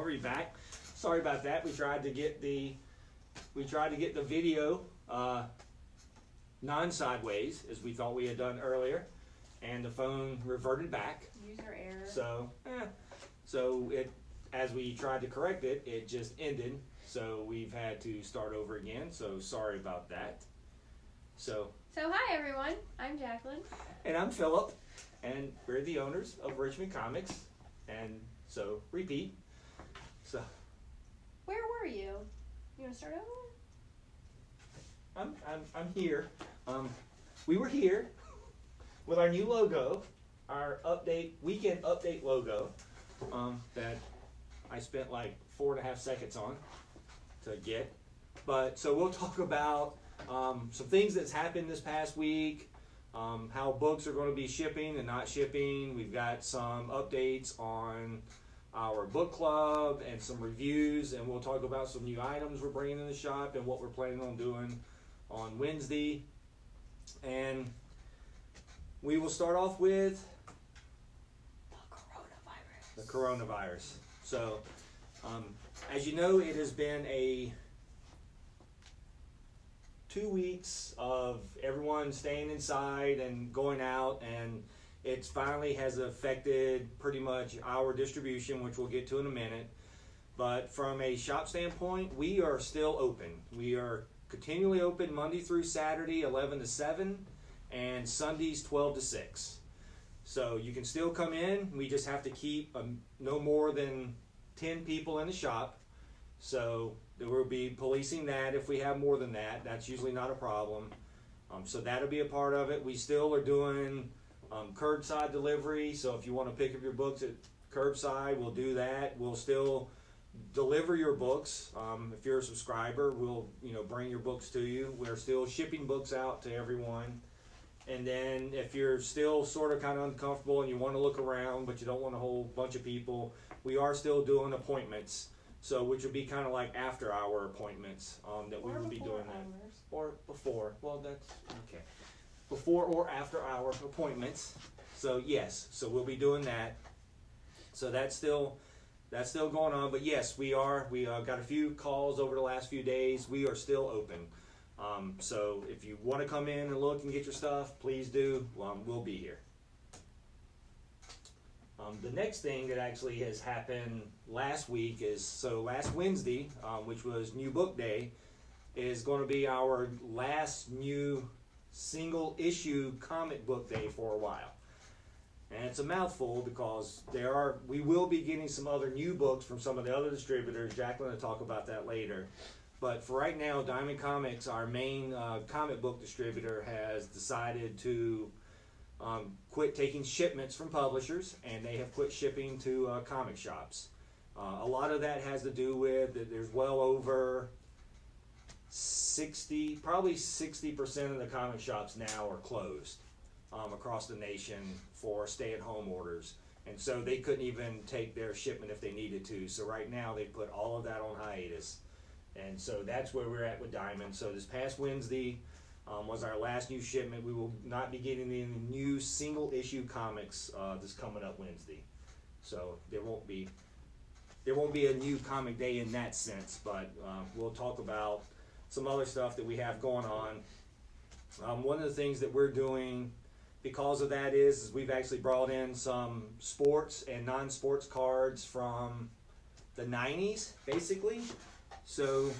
we're back. Sorry about that. We tried to get the video non-sideways as we thought we had done earlier, and the phone reverted back. User error. So it, as we tried to correct it, it just ended. So we've had to start over again. So sorry about that. So hi everyone. I'm Jacqueline. And I'm Philip, and we're the owners of Richmond Comics. And so repeat. So where were you? You want to start over? I'm here. We were here with our new logo, our weekend update logo, that I spent like 4.5 seconds on to get. But so we'll talk about some things that's happened this past week, how books are going to be shipping and not shipping. We've got some updates on our book club and some reviews, and we'll talk about some new items we're bringing in the shop and what we're planning on doing on Wednesday. And we will start off with the coronavirus. So, as you know, it has been 2 weeks of everyone staying inside and going out, and it finally has affected pretty much our distribution, which we'll get to in a minute. But from a shop standpoint, we are still open. We are continually open Monday through Saturday, 11 to 7, and Sundays, 12 to 6. So you can still come in. We just have to keep no more than 10 people in the shop. So we'll be policing that. If we have more than that, that's usually not a problem. So that'll be a part of it. We still are doing curbside delivery. So if you want to pick up your books at curbside, we'll do that. We'll still deliver your books. If you're a subscriber, we'll bring your books to you. We're still shipping books out to everyone. And then if you're still sort of kind of uncomfortable and you want to look around but you don't want a whole bunch of people, we are still doing appointments. So which would be kind of like after hour appointments that we would be doing that. Or before. Well, that's okay. Before or after hour appointments. So yes, so we'll be doing that. So that's still going on. But yes, we got a few calls over the last few days. We are still open. So if you want to come in and look and get your stuff, please do. We'll be here. The next thing that actually has happened last week is, last Wednesday, which was New Book Day, is going to be our last new single issue comic book day for a while. And it's a mouthful because we will be getting some other new books from some of the other distributors. Jacqueline will talk about that later. But for right now, Diamond Comics, our main comic book distributor, has decided to quit taking shipments from publishers, and they have quit shipping to comic shops. A lot of that has to do with that there's well over 60% of the comic shops now are closed across the nation for stay-at-home orders. And so they couldn't even take their shipment if they needed to. So right now they put all of that on hiatus. And so that's where we're at with Diamond. So this past Wednesday was our last new shipment. We will not be getting any new single issue comics this coming up Wednesday. So there won't be a new comic day in that sense, but we'll talk about some other stuff that we have going on. One of the things that we're doing because of that is we've actually brought in some sports and non-sports cards from the 90s, basically. So,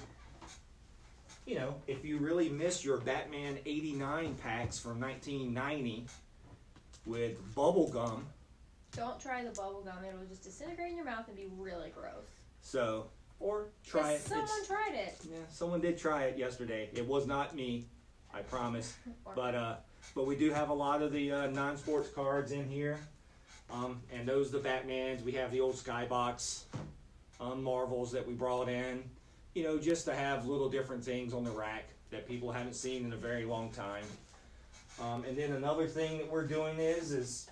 if you really miss your Batman 89 packs from 1990 with bubble gum. Don't try the bubble gum. It'll just disintegrate in your mouth and be really gross. So, or try it. Someone tried it. Yeah, someone did try it yesterday. It was not me, I promise. But we do have a lot of the non-sports cards in here. And those are the Batmans. We have the old Skybox Marvels that we brought in. Just to have little different things on the rack that people haven't seen in a very long time. And then another thing that we're doing is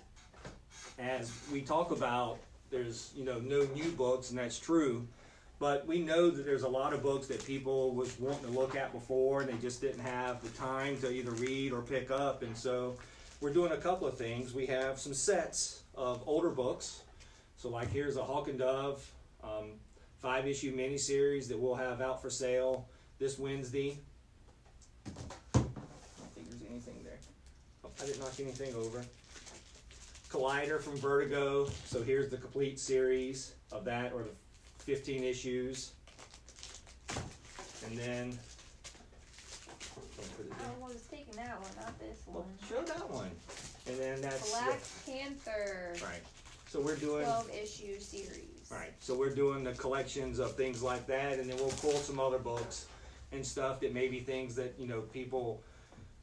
as we talk about, there's no new books, and that's true. But we know that there's a lot of books that people was wanting to look at before, and they just didn't have the time to either read or pick up. And so we're doing a couple of things. We have some sets of older books. So like here's a Hawk and Dove 5-issue miniseries that we'll have out for sale this Wednesday. I don't think there's anything there. Oh, I didn't knock anything over. Collider from Vertigo. So here's the complete series of that, or the 15 issues. And then I was taking that one, not this one. show that one. And then that's Black Panther. right. So we're doing 12-issue series. right. So we're doing the collections of things like that, and then we'll pull some other books and stuff that may be things that, you know, people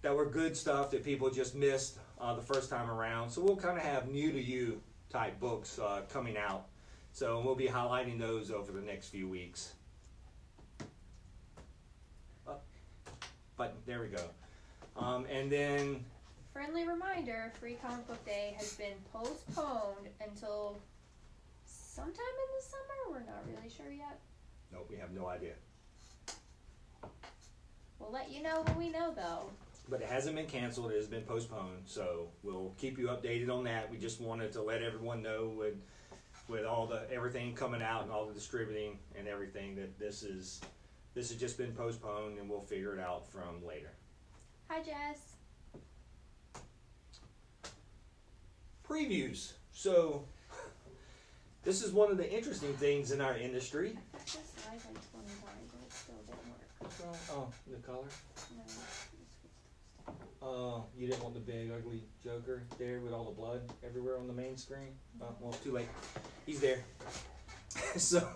that were good stuff that people just missed the first time around. So we'll kind of have new to you type books coming out. So we'll be highlighting those over the next few weeks. But there we go. And then Friendly reminder, Free Comic Book Day has been postponed until sometime in the summer. We're not really sure yet. no, we have no idea. We'll let you know when we know, though. But it hasn't been canceled, it has been postponed, so we'll keep you updated on that. We just wanted to let everyone know with all the everything coming out and all the distributing and everything that this has just been postponed, and we'll figure it out from later. Hi, Jess. Previews. So this is one of the interesting things in our industry. This slide like 20 times and it still didn't work. What's wrong? Oh, the color? No. Oh, you didn't want the big ugly Joker there with all the blood everywhere on the main screen? Oh, well, too late. He's there. So,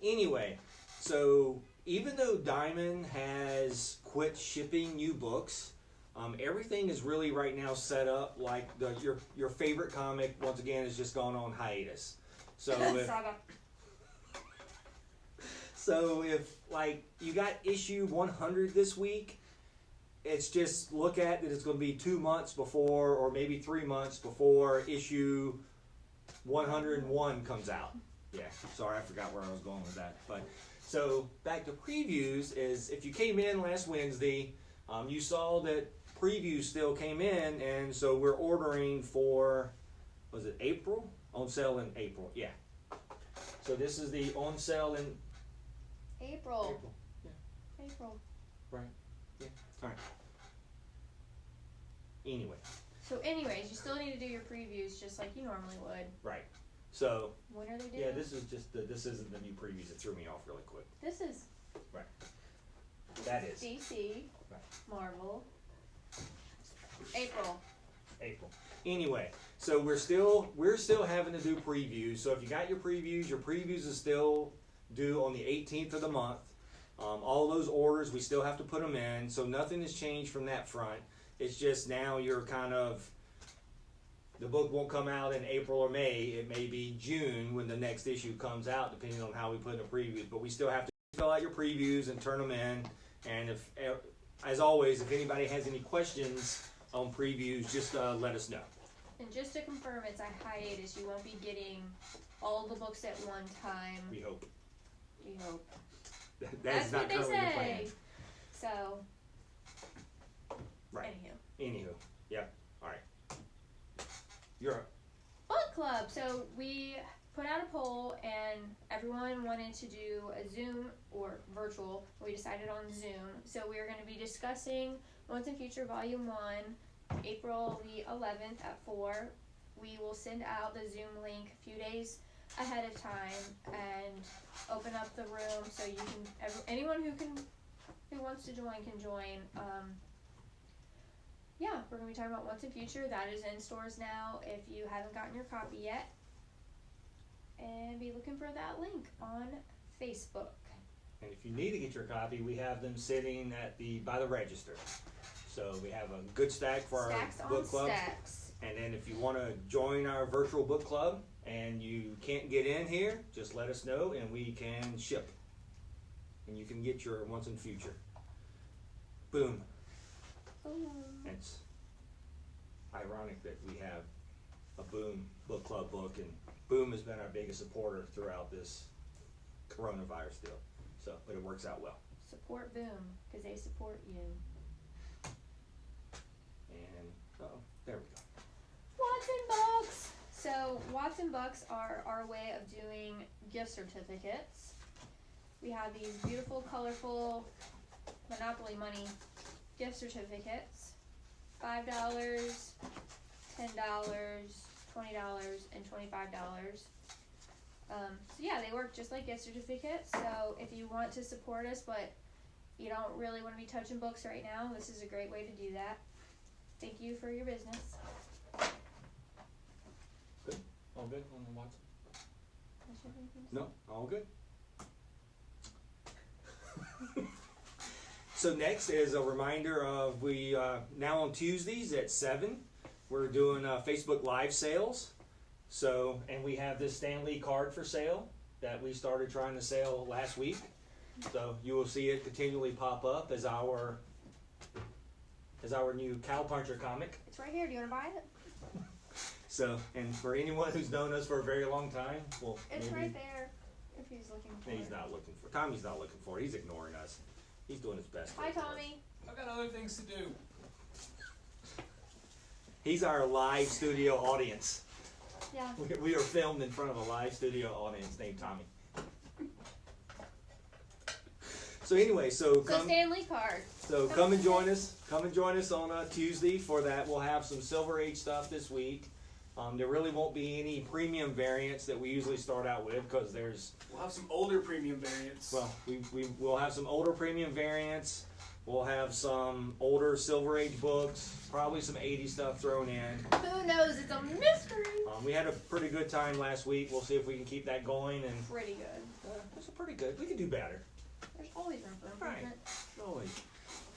anyway, so even though Diamond has quit shipping new books, everything is really right now set up like your favorite comic, once again, has just gone on hiatus. So if like you got issue 100 this week, it's just look at that it's going to be 2 months before, or maybe 3 months before issue 101 comes out. Yeah, sorry, I forgot where I was going with that. But so back to previews is if you came in last Wednesday, you saw that previews still came in, and so we're ordering for, was it April? On sale in April, yeah. So this is the on sale in April. Yeah. April. Right. Yeah. All right. Anyway. So anyways, you still need to do your previews just like you normally would. Right. So. When are they due? Yeah, this is just this isn't the new previews. It threw me off really quick. This is. Right. That is. DC. Right. Marvel. April. Anyway, so we're still having to do previews. So if you got your previews is still due on the 18th of the month. All those orders, we still have to put them in. So nothing has changed from that front. It's just now you're kind of, the book won't come out in April or May. It may be June when the next issue comes out, depending on how we put in the previews. But we still have to fill out your previews and turn them in. And if, as always, if anybody has any questions on previews, just let us know. And just to confirm, it's a hiatus. You won't be getting all the books at one time. We hope. We hope. That's not what they currently the say. plan. So. Right. Anywho. Yeah. All right. You're up. Book club. So we put out a poll and everyone wanted to do a Zoom or virtual. We decided on Zoom. So we are going to be discussing Once and Future Volume 1, April the 11th at 4. We will send out the Zoom link a few days ahead of time and open up the room so you can, anyone who wants to join can join. Yeah, we're going to be talking about Once and Future. That is in stores now if you haven't gotten your copy yet. And be looking for that link on Facebook. And if you need to get your copy, we have them sitting by the register. So we have a good stack for Stacks our book club. Stacks. And then if you want to join our virtual book club and you can't get in here, just let us know and we can ship. And you can get your Once and Future. Boom. Ooh. It's ironic that we have a Boom book club book, and Boom has been our biggest supporter throughout this coronavirus deal. So, but it works out well. Support Boom, because they support you. And there we go. Watson Bucks. So Watson Bucks are our way of doing gift certificates. we have these beautiful, colorful Monopoly money gift certificates. $5, $10, $20, and $25. So yeah, they work just like gift certificates. So if you want to support us, but you don't really want to be touching books right now, this is a great way to do that. Thank you for your business. Good? All good on the Watson? Does she have anything to say? No, all good. So next is a reminder of we now on Tuesdays at 7, we're doing Facebook Live sales. So, and we have this Stanley card for sale that we started trying to sell last week. So you will see it continually pop up as our new Cowpuncher comic. It's right here. Do you want to buy it? So, and for anyone who's known us for a very long time, well, It's maybe right there. If he's looking for he's it. not looking for. Tommy's not looking for it. He's ignoring us. He's doing his best. Hi, for us. Tommy. I've got other things to do. He's our live studio audience. Yeah. We are filmed in front of a live studio audience named Tommy. So anyway, So Stanley card. come and join us. Come and join us on Tuesday for that. We'll have some Silver Age stuff this week. There really won't be any premium variants that we usually start out with because there's. We'll have some older premium variants. Well, we'll have some older premium variants. We'll have some older Silver Age books. Probably some 80s stuff thrown in. Who knows? It's a mystery. We had a pretty good time last week. We'll see if we can keep that going. And Pretty good. it's pretty good. We can do better. There's always room for improvement. Always.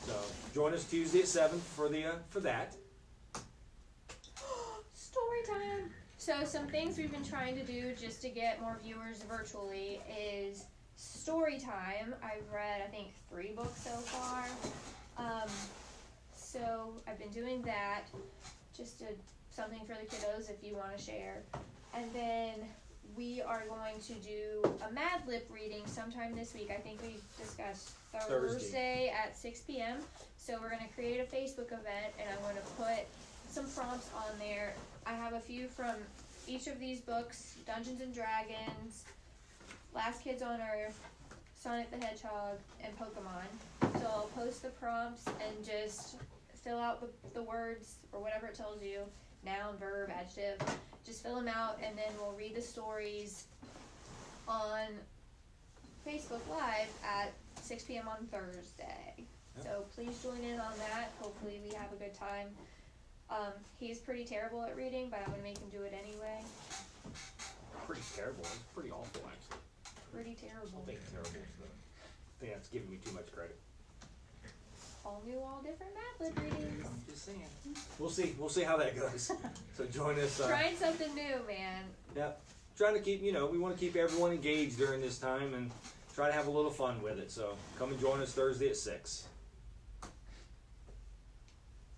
So join us Tuesday at 7 for that. Story time. So some things we've been trying to do just to get more viewers virtually is story time. I've read, I think, 3 books so far. So I've been doing that, just something for the kiddos if you want to share. And then we are going to do a Mad Lib reading sometime this week. I think we discussed Thursday at 6 p.m. So we're going to create a Facebook event, and I'm going to put some prompts on there. I have a few from each of these books: Dungeons and Dragons, Last Kids on Earth, Sonic the Hedgehog, and Pokemon. So I'll post the prompts and just fill out the words or whatever it tells you, noun, verb, adjective. Just fill them out, and then we'll read the stories on Facebook Live at 6 p.m. on Thursday. Yep. So please join in on that. Hopefully we have a good time. He's pretty terrible at reading, but I'm going to make him do it anyway. Pretty terrible. It's pretty awful, actually. Pretty terrible. I think terrible is I think that's giving me too much credit. All new, all different Mad Lib readings. I'm just saying. We'll see how that goes. So join us. Trying something new, man. Yep. Trying to keep, we want to keep everyone engaged during this time and try to have a little fun with it. So come and join us Thursday at 6.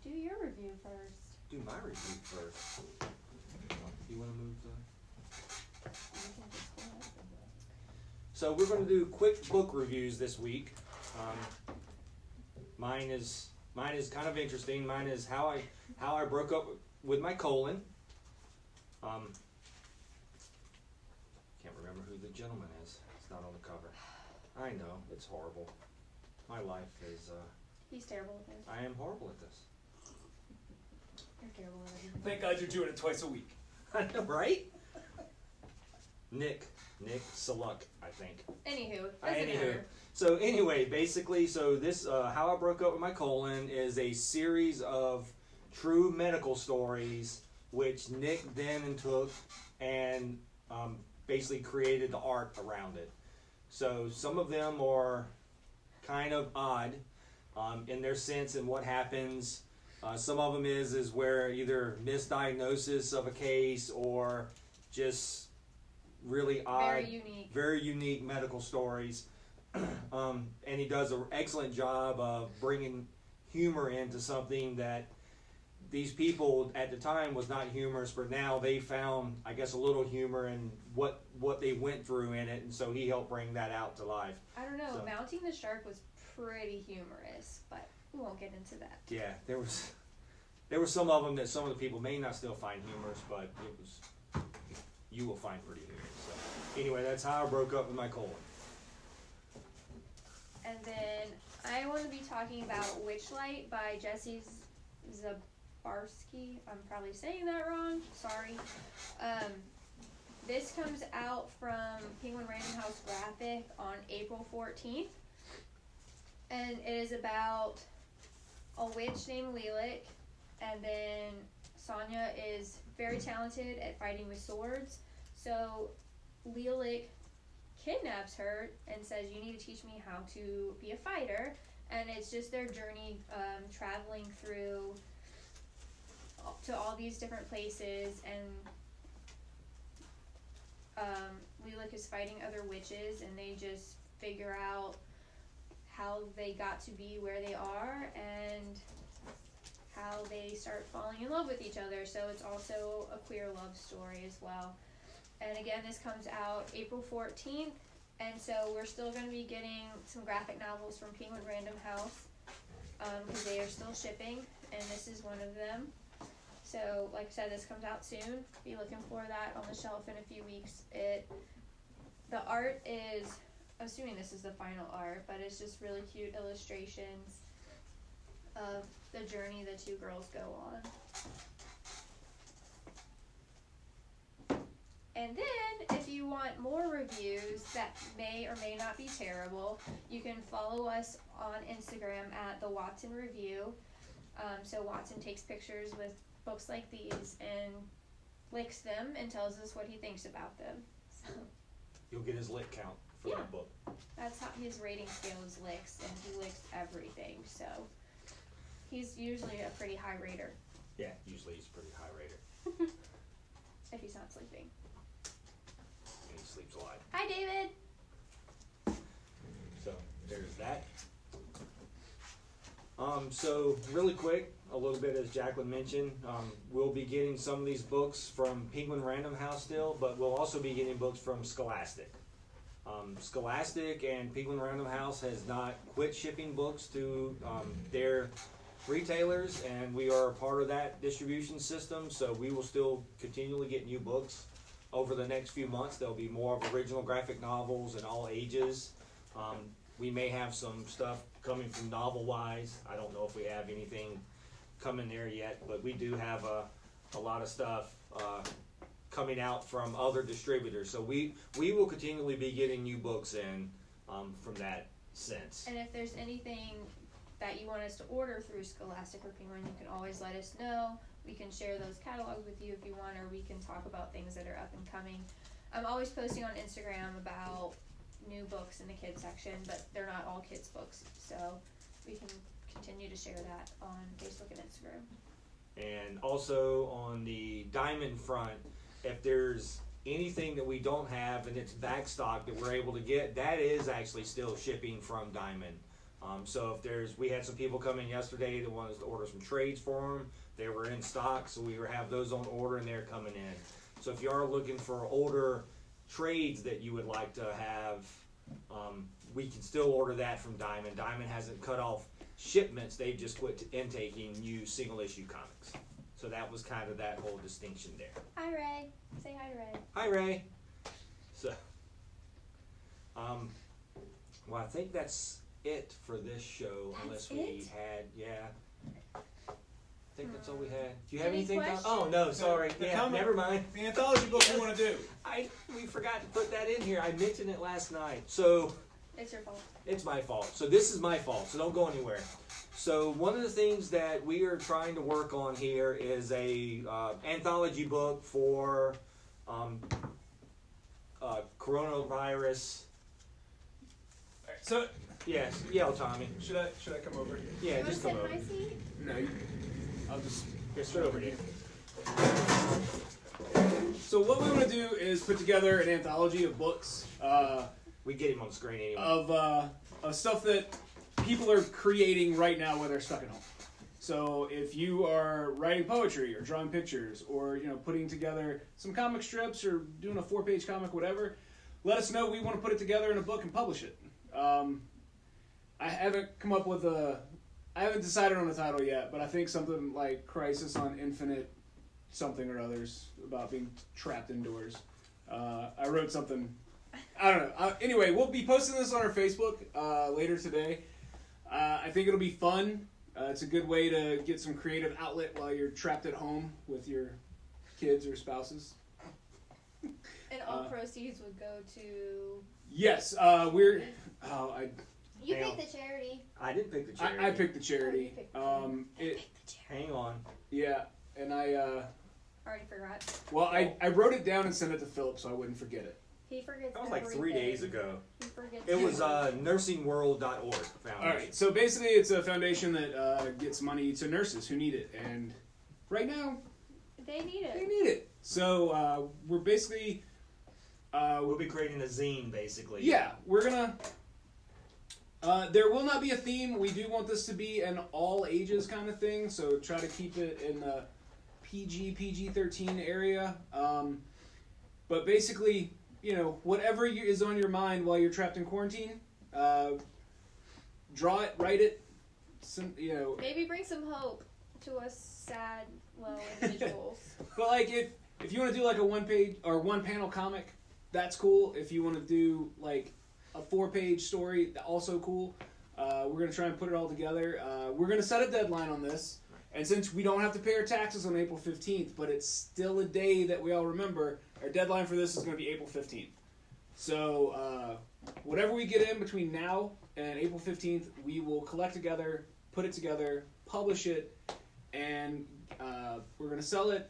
Do your review first. Do my review first. You want to move the... So we're going to do quick book reviews this week. Mine is kind of interesting. Mine is how I broke up with my colon. Can't remember who the gentleman is. It's not on the cover. I know, it's horrible. My life is. He's terrible at this. I am horrible at this. You're terrible at everything. Thank God you're doing it twice a week. I know, right? Nick Saluk, I think. Anywho, doesn't matter. So anyway, basically, this How I Broke Up with My Colon is a series of true medical stories which Nick then took and basically created the art around it. So some of them are kind of odd in their sense and what happens. Some of them is where either misdiagnosis of a case or just really odd, very unique medical stories. And he does an excellent job of bringing humor into something that these people at the time was not humorous, but now they found, I guess, a little humor in what they went through in it, and so he helped bring that out to life. I don't know. So, Mounting the Shark was pretty humorous, but we won't get into that. Yeah, there were some of them that some of the people may not still find humorous, but you will find pretty humorous. So anyway, that's how I broke up with my colon. And then I want to be talking about Witchlight by Jesse Zabarski. I'm probably saying that wrong. Sorry. This comes out from Penguin Random House Graphic on April 14th. And it is about a witch named Lilac. And then Sonya is very talented at fighting with swords. So Lilac kidnaps her and says, you need to teach me how to be a fighter. And it's just their journey traveling through to all these different places, and Lilac is fighting other witches, and they just figure out how they got to be where they are and how they start falling in love with each other. So it's also a queer love story as well. And again, this comes out April 14th, and so we're still going to be getting some graphic novels from Penguin Random House because they are still shipping, and this is one of them. So, like I said, this comes out soon. Be looking for that on the shelf in a few weeks. The art is, I'm assuming this is the final art, but it's just really cute illustrations of the journey the two girls go on. And then, if you want more reviews that may or may not be terrible, you can follow us on Instagram at the Watson Review. So Watson takes pictures with books like these and licks them and tells us what he thinks about them. So You'll get his lick count for that book. that's how his rating scale is licks, and he licks everything. So he's usually a pretty high rater. Yeah, usually he's a pretty high rater. If he's not sleeping. And he sleeps a lot. Hi, David. So there's that. So really quick, a little bit as Jacqueline mentioned, we'll be getting some of these books from Penguin Random House still, but we'll also be getting books from Scholastic. Scholastic and Penguin Random House has not quit shipping books to their retailers, and we are a part of that distribution system, so we will still continually get new books over the next few months. There'll be more of original graphic novels in all ages. We may have some stuff coming from Novel Wise. I don't know if we have anything coming there yet, but we do have a lot of stuff coming out from other distributors. So we will continually be getting new books in from that sense. And if there's anything that you want us to order through Scholastic or Penguin, you can always let us know. We can share those catalogs with you if you want, or we can talk about things that are up and coming. I'm always posting on Instagram about new books in the kids section, but they're not all kids books, so we can continue to share that on Facebook and Instagram. And also on the Diamond front, if there's anything that we don't have and it's back stock that we're able to get, that is actually still shipping from Diamond. So if we had some people come in yesterday that wanted us to order some trades for them. They were in stock, so we have those on order and they're coming in. So if you are looking for older trades that you would like to have, we can still order that from Diamond. Diamond hasn't cut off shipments, they've just quit intaking new single issue comics. So that was kind of that whole distinction there. Hi, Ray. Say hi to Ray. Hi, Ray. So, well, I think that's it for this show. That's unless we it? had, I think that's all we had. Do you have Any anything? questions? Oh no, sorry. The Yeah, comic- never mind. The anthology book we want to do. We forgot to put that in here. I mentioned it last night. So It's your fault. it's my fault. So this is my fault. So don't go anywhere. So one of the things that we are trying to work on here is a anthology book for coronavirus. Alright, so Yes, yell, Tommy. should I come over? Yeah, You just want come to over. sit in my seat? No, I'll just. Here, straight over here. So what we want to do is put together an anthology of books We get him on the screen anyway. of stuff that people are creating right now while they're stuck at home. So if you are writing poetry or drawing pictures or putting together some comic strips or doing a 4-page comic, whatever, let us know. We want to put it together in a book and publish it. I haven't I haven't decided on a title yet, but I think something like Crisis on Infinite something or others about being trapped indoors. I wrote something I don't know. Anyway, we'll be posting this on our Facebook later today. I think it'll be fun. It's a good way to get some creative outlet while you're trapped at home with your kids or spouses. And all proceeds would go to... Yes, You picked the charity. I didn't pick the charity. I picked the charity. Hang on. Yeah, and I already forgot. Well, I wrote it down and sent it to Philip so I wouldn't forget it. He forgets. That was like 3 days ago. He forgets. It was nursingworld.org foundation. All right, so basically it's a foundation that gets money to nurses who need it, and right now they need it. They need it. So we're basically we'll be creating a zine, basically. Yeah, we're gonna. There will not be a theme. We do want this to be an all ages kind of thing, so try to keep it in the PG-13 area. But basically, whatever is on your mind while you're trapped in quarantine, draw it, write it. Maybe bring some hope to us sad, low individuals. But like, if you want to do like a 1-page or 1-panel comic, that's cool. If you want to do like a 4-page story, also cool. We're gonna try and put it all together. We're gonna set a deadline on this, and since we don't have to pay our taxes on April 15th, but it's still a day that we all remember, our deadline for this is gonna be April 15th. So whatever we get in between now and April 15th, we will collect together, put it together, publish it, and we're gonna sell it.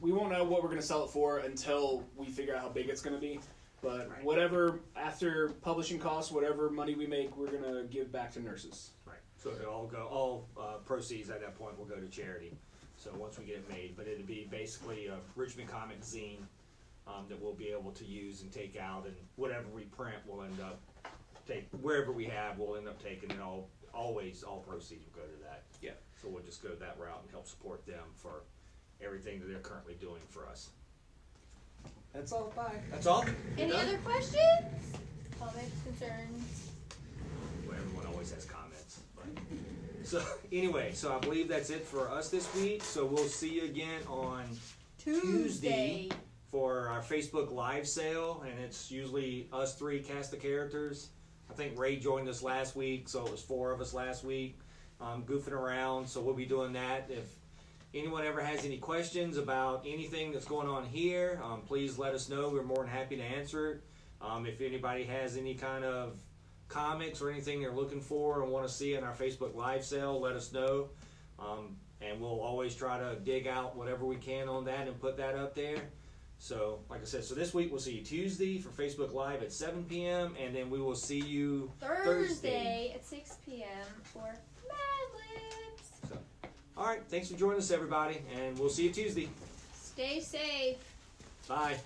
We won't know what we're gonna sell it for until we figure out how big it's gonna be. But whatever, after publishing costs, whatever money we make, we're going to give back to nurses. Right. So all proceeds at that point will go to charity. So once we get it made. But it'll be basically a Richmond comic zine that we'll be able to use and take out. And whatever we print, we'll end up wherever we have, we'll end up taking it all. Always, all proceeds will go to that. Yeah. So we'll just go that route and help support them for everything that they're currently doing for us. That's all. Bye. That's all? Any other questions? Comments, concerns? Well, everyone always has comments. But. So anyway, I believe that's it for us this week. So we'll see you again on Tuesday for our Facebook Live sale, and it's usually us 3 cast of characters. I think Ray joined us last week, so it was 4 of us last week, goofing around. So we'll be doing that. If anyone ever has any questions about anything that's going on here, please let us know. We're more than happy to answer it. If anybody has any kind of comics or anything they're looking for and want to see in our Facebook Live sale, let us know. And we'll always try to dig out whatever we can on that and put that up there. So, like I said, this week we'll see you Tuesday for Facebook Live at 7 p.m. And then we will see you Thursday at 6 p.m. for Mad Libs. So, all right, thanks for joining us, everybody, and we'll see you Tuesday. Stay safe. Bye.